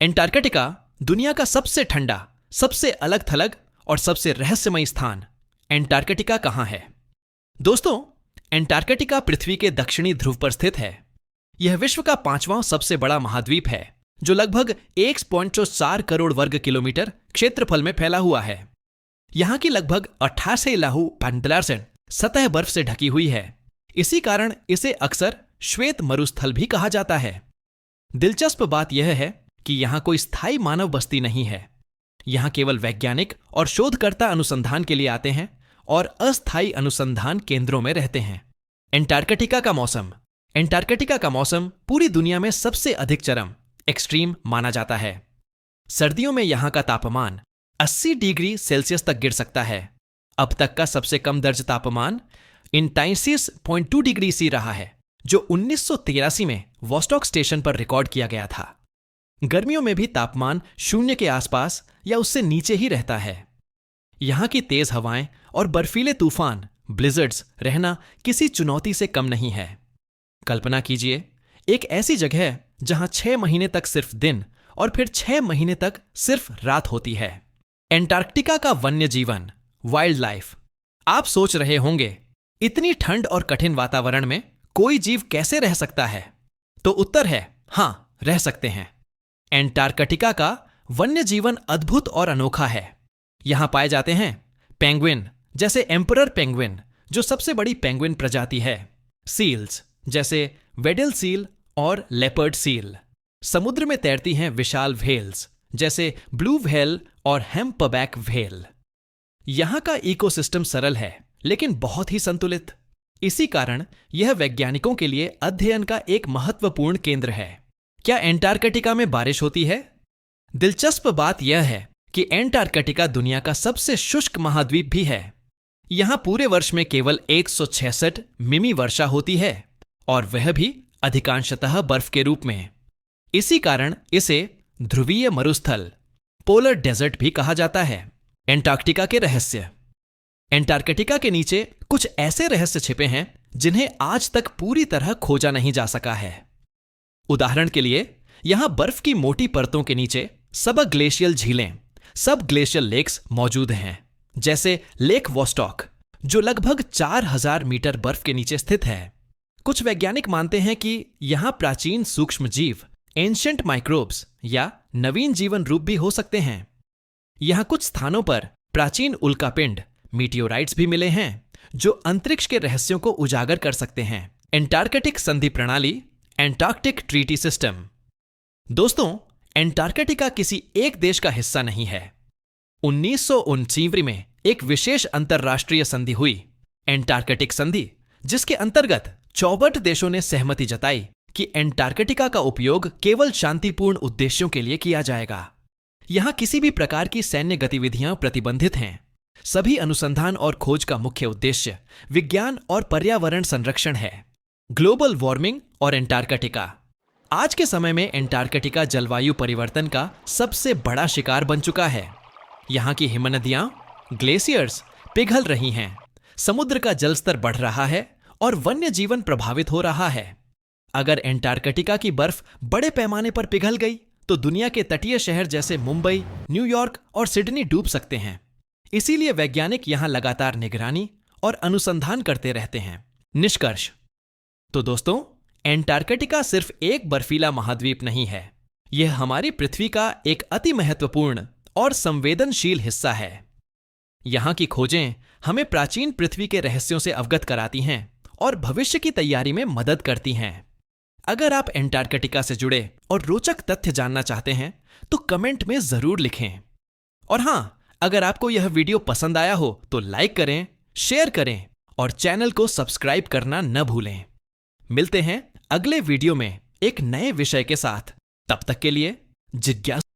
Antarctica दुनिया का सबसे ठंडा, सबसे अलग थलग और सबसे रहस्यमयी स्थान। एंटार्कटिका कहाँ है? दोस्तों, एंटार्कटिका पृथ्वी के दक्षिणी ध्रुव पर स्थित है। यह विश्व का 5वां सबसे बड़ा महाद्वीप है, जो लगभग 1.4 करोड़ वर्ग किलोमीटर क्षेत्रफल में फैला हुआ है। यहाँ की लगभग 88% सतह बर्फ से ढकी हुई है। इसी कारण इसे अक्सर श्वेत मरुस्थल भी कहा जाता है। दिलचस्प बात यह है कि यहाँ कोई स्थायी मानव बस्ती नहीं है। यहाँ केवल वैज्ञानिक और शोधकर्ता अनुसंधान के लिए आते हैं और अस्थायी अनुसंधान केंद्रों में रहते हैं। एंटार्कटिका का मौसम। एंटार्कटिका का मौसम पूरी दुनिया में सबसे अधिक चरम एक्सट्रीम माना जाता है। सर्दियों में यहाँ का तापमान 80 डिग्री सेल्सियस तक गिर सकता है। अब तक का सबसे कम दर्ज तापमान 29.2 डिग्री सी रहा है, जो 1983 में वॉस्टॉक स्टेशन पर रिकॉर्ड किया गया था। गर्मियों में भी तापमान 0 के आसपास या उससे नीचे ही रहता है। यहाँ की तेज हवाएं और बर्फीले तूफान ब्लिजर्ड्स रहना किसी चुनौती से कम नहीं है। कल्पना कीजिए, एक ऐसी जगह जहां 6 महीने तक सिर्फ दिन और फिर 6 महीने तक सिर्फ रात होती है। एंटार्कटिका का वन्य जीवन, वाइल्ड लाइफ। आप सोच रहे होंगे, इतनी ठंड और कठिन वातावरण में कोई जीव कैसे रह सकता है? तो उत्तर है हां, रह सकते हैं। एंटार्कटिका का वन्य जीवन अद्भुत और अनोखा है। यहां पाए जाते हैं पेंगुइन जैसे एम्परर पेंगुइन, जो सबसे बड़ी पेंगुइन प्रजाति है, सील्स जैसे वेडल सील और लेपर्ड सील। समुद्र में तैरती हैं विशाल व्हेल्स जैसे ब्लू व्हेल और हैम्पबैक व्हेल। यहां का इकोसिस्टम सरल है लेकिन बहुत ही संतुलित। इसी कारण यह वैज्ञानिकों के लिए अध्ययन का एक महत्वपूर्ण केंद्र है। क्या एंटार्कटिका में बारिश होती है? दिलचस्प बात यह है कि एंटार्कटिका दुनिया का सबसे शुष्क महाद्वीप भी है। यहां पूरे वर्ष में केवल 166 मिमी वर्षा होती है, और वह भी अधिकांशतः बर्फ के रूप में। इसी कारण इसे ध्रुवीय मरुस्थल, पोलर डेजर्ट भी कहा जाता है। एंटार्कटिका के रहस्य। एंटार्कटिका के नीचे कुछ ऐसे रहस्य छिपे हैं जिन्हें आज तक पूरी तरह खोजा नहीं जा सका है। उदाहरण के लिए, यहां बर्फ की मोटी परतों के नीचे सब ग्लेशियल झीलें, सब ग्लेशियल लेक्स मौजूद हैं, जैसे लेक वॉस्टॉक, जो लगभग 4000 मीटर बर्फ के नीचे स्थित है। कुछ वैज्ञानिक मानते हैं कि यहां प्राचीन सूक्ष्म जीव, एंशिएंट माइक्रोब्स या नवीन जीवन रूप भी हो सकते हैं। यहां कुछ स्थानों पर प्राचीन उल्कापिंड, मीटियोराइट्स भी मिले हैं, जो अंतरिक्ष के रहस्यों को उजागर कर सकते हैं। एंटार्कटिक संधि प्रणाली, एंटार्कटिक ट्रीटी सिस्टम। दोस्तों, एंटार्कटिका किसी एक देश का हिस्सा नहीं है। 1969 में एक विशेष अंतरराष्ट्रीय संधि हुई, एंटार्कटिक संधि, जिसके अंतर्गत 64 देशों ने सहमति जताई कि एंटार्कटिका का उपयोग केवल शांतिपूर्ण उद्देश्यों के लिए किया जाएगा। यहां किसी भी प्रकार की सैन्य गतिविधियां प्रतिबंधित हैं। सभी अनुसंधान और खोज का मुख्य उद्देश्य विज्ञान और पर्यावरण संरक्षण है। ग्लोबल वार्मिंग और एंटार्कटिका। आज के समय में एंटार्कटिका जलवायु परिवर्तन का सबसे बड़ा शिकार बन चुका है। यहाँ की हिमनदियां, ग्लेशियर्स पिघल रही हैं, समुद्र का जलस्तर बढ़ रहा है और वन्य जीवन प्रभावित हो रहा है। अगर एंटार्कटिका की बर्फ बड़े पैमाने पर पिघल गई तो दुनिया के तटीय शहर जैसे मुंबई, न्यूयॉर्क और सिडनी डूब सकते हैं। इसीलिए वैज्ञानिक यहां लगातार निगरानी और अनुसंधान करते रहते हैं। निष्कर्ष। तो दोस्तों, एंटार्कटिका सिर्फ एक बर्फीला महाद्वीप नहीं है। यह हमारी पृथ्वी का एक अति महत्वपूर्ण और संवेदनशील हिस्सा है। यहां की खोजें हमें प्राचीन पृथ्वी के रहस्यों से अवगत कराती हैं और भविष्य की तैयारी में मदद करती हैं। अगर आप एंटार्कटिका से जुड़े और रोचक तथ्य जानना चाहते हैं तो कमेंट में जरूर लिखें। और हां, अगर आपको यह वीडियो पसंद आया हो तो लाइक करें, शेयर करें और चैनल को सब्सक्राइब करना न भूलें। मिलते हैं अगले वीडियो में एक नए विषय के साथ। तब तक के लिए जिज्ञासु